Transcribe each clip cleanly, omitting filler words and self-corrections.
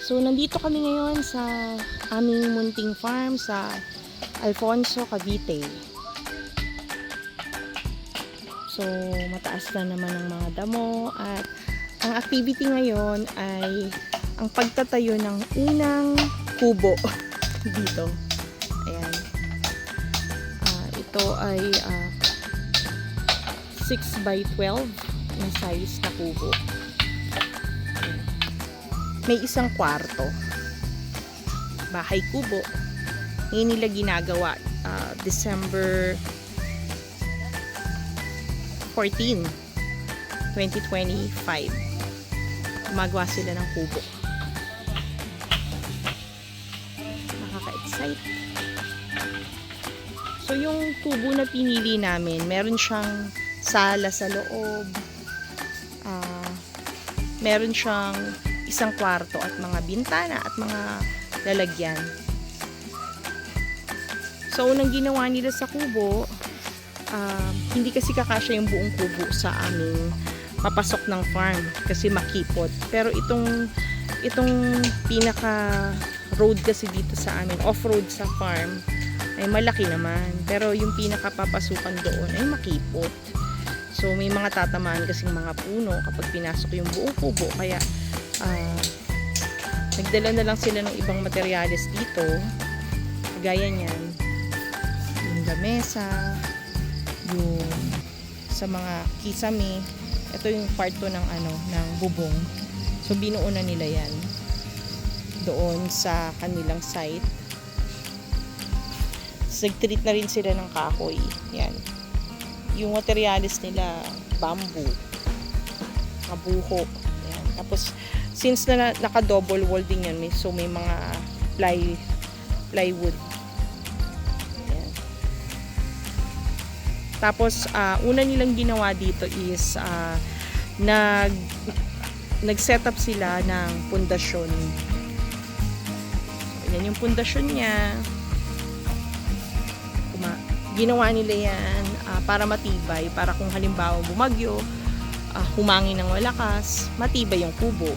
So, nandito kami ngayon sa aming munting farm sa Alfonso, Cavite. So, mataas na naman ang mga damo at ang activity ngayon ay ang pagtatayo ng unang kubo dito. Ayan. Ito ay 6 by 12 na size na kubo. May isang kwarto. Bahay kubo. Ngayon nila ginagawa. December 14, 2025. Gumagawa sila ng kubo. Nakaka-excite. So, yung kubo na pinili namin, meron siyang sala sa loob. Meron siyang isang kwarto at mga bintana at mga lalagyan. So, unang ginawa nila sa kubo, hindi kasi kakasya yung buong kubo sa aming papasok ng farm kasi makipot. Pero itong pinaka road kasi dito sa amin, off-road sa farm, ay malaki naman. Pero yung pinaka papasukan doon ay makipot. So, may mga tatamaan kasing mga puno kapag pinasok yung buong kubo. Kaya, nagdala na lang sila ng ibang materyales dito. Gaya niyan. Yung lamesa, yung sa mga kisame. Ito yung part to ng ng bubong. So, binuo na nila yan doon sa kanilang site. Nag-treat na rin sila ng kahoy. Yan. Yung materials nila, bamboo, kabuho. Yan. Tapos, since na naka-double wall din yan, so may mga plywood. Yan. Tapos, una nilang ginawa dito is nag-set up sila ng pundasyon. So, yan yung pundasyon niya. Ginawa nila yan para matibay, para kung halimbawa bumagyo, humangin ng malakas, matibay yung kubo.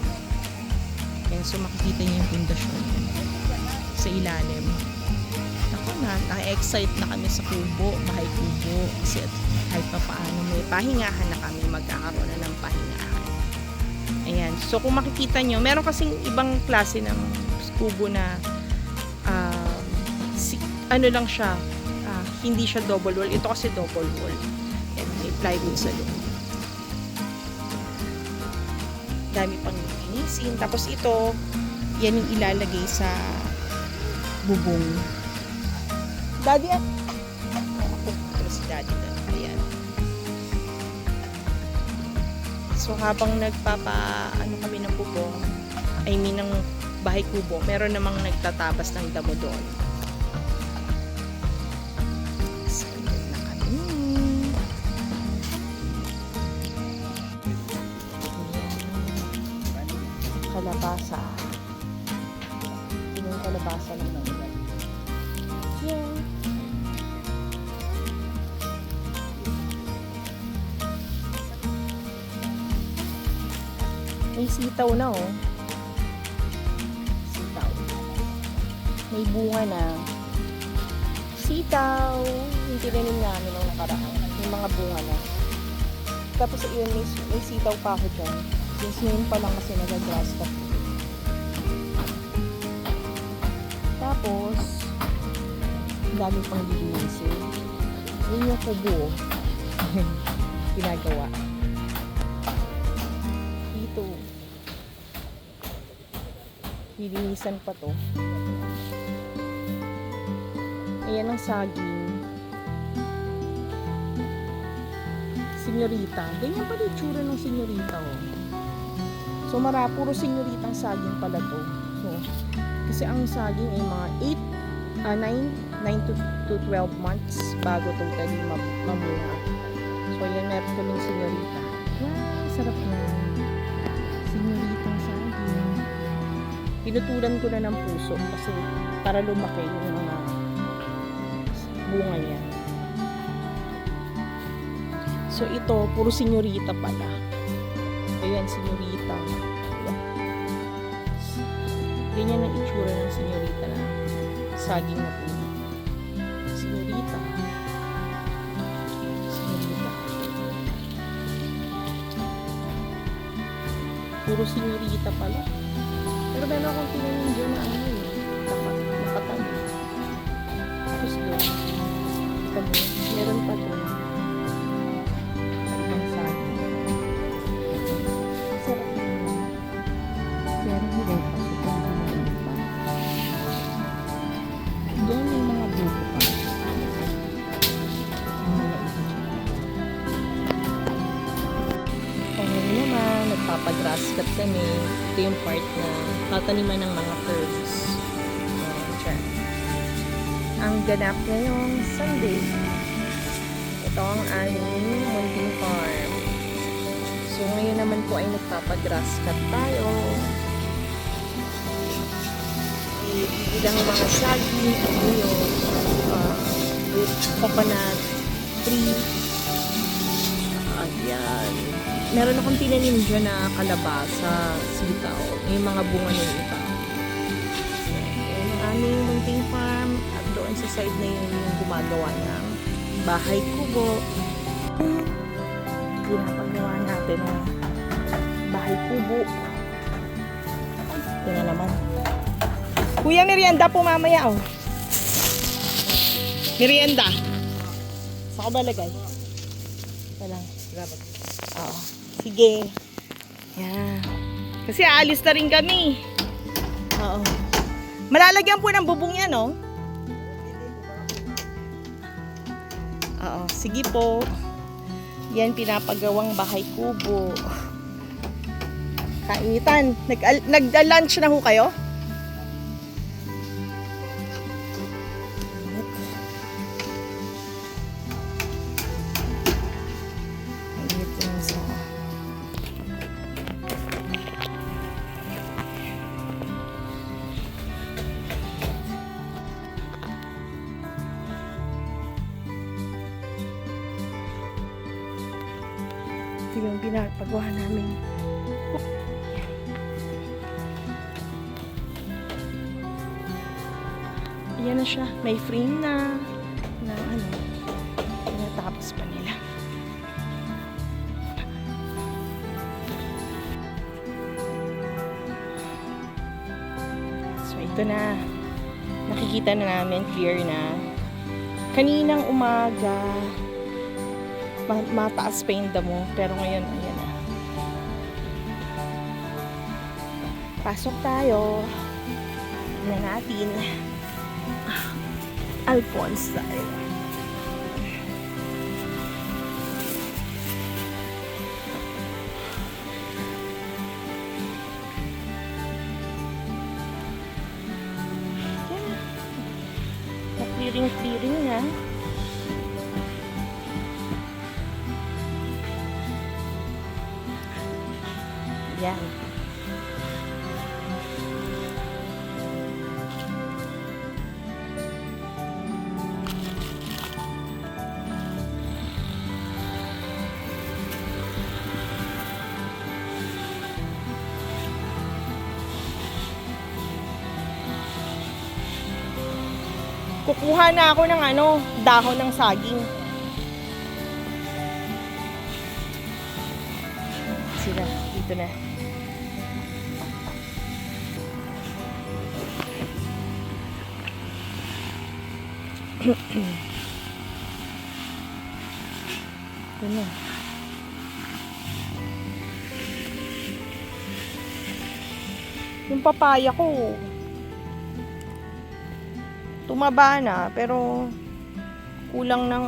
Yan, so makikita niyo yung pundasyon sa ilalim. Ako na-excite na kami sa kubo, bahay kubo, kasi kahit pa paano may pahingahan na kami, magkakaroon na ng pahingahan. Ayan, so kung makikita nyo, meron kasing ibang klase ng kubo na lang siya, hindi siya double wall. Ito kasi double wall. Yan, may plywood sa loob. Dami pang linisin. Tapos ito, yan yung ilalagay sa bubong. Daddy, ako, pero si Daddy na. Ayan. So, habang kami ng bubong, ng bahay kubo, meron namang nagtatabas ng damo doon. Kalabasa. Yung kalabasa lang ng ilan. Yeah. May sitaw na oh. Sitaw. May bunga na. Sitaw. Yung tinanim namin nung nakaraan. Yung mga bunga na. Tapos yun, may sitaw pa ako dyan. Since ngayon pa lang kasi nag-grass cut. Tapos, ang dami pang lilinisin. Yun yung kubo. Ginagawa. Dito. Lilinisan pa to. Ayan ang saging. Senyorita. Ganyan pala yung tsura ng senyorita oh. So, puro senyoritang saging pala to. So, kasi ang saging ay mga 9 to 12 months bago totally mamunga. So, ayan, meron kaming senyorita. Wow, sarap na. Senyoritang saging. Pinutulan ko na ng puso kasi para lumaki yung mga bunga niya. So, ito, puro senyorita pala. Ayan, senyorita. Ganyan ang itsura ng senyorita na saging na puno. Senyorita. Senyorita. Puro senyorita pala. Pero meron akong tinanin dyan na ano eh. Nakatayo. Tapos doon. Ito mo. Meron pa doon. Ibang saging. Sarap yun. Pero hindi pa. Doon may mga buko pa. Ngayon naman, nagpapagrass cut kami. Ito yung part na tataniman ng mga herbs. Diyan. Ang ganap ngayong Sunday. Ito ang aming munting farm. So ngayon naman po ay nagpapagrass cut tayo. Ilang mga saging, buyo, with coconut tree. Ayan. Meron akong tinanim dyan na kalabasa, sitaw. Yung mga bunga ng iba. Ayan ang aming munting farm. At doon sa side na yun yung gumagawa ng bahay kubo. Pinapagawa natin ng bahay kubo. Ito na naman. Kuya, merienda po mamaya, oh. Merienda. Saan ko ba lagay? Ito lang. Oo. Sige. Yan. Kasi aalis na rin kami. Oo. Malalagyan po ng bubong yan, oh. Oo. Sige po. Yan, pinapagawang bahay kubo. Kainitan. Nag-lunch na ho kayo? Ito yung pinapagawa namin. Ayan na siya. May frame na ano. Pinatapos pa nila. So ito na. Nakikita na namin clear na. Kaninang umaga mataas pa yung damo, pero ngayon, ayan na. Pasok tayo. Tignan natin. Alphonse tayo. Na-clearing na. Yan. Kukuha na ako ng dahon ng saging. Sila, dito na. Ito na. Yung papaya ko, tumaba na, pero kulang ng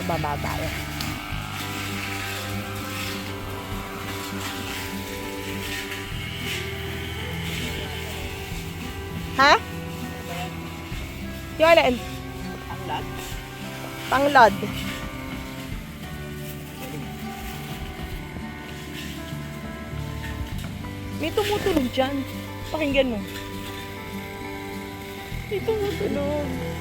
mababa tayo. Ha? Yung alin? Panglad. Panglad. May tumutunog dyan. Pakinggan mo. May tumutunog.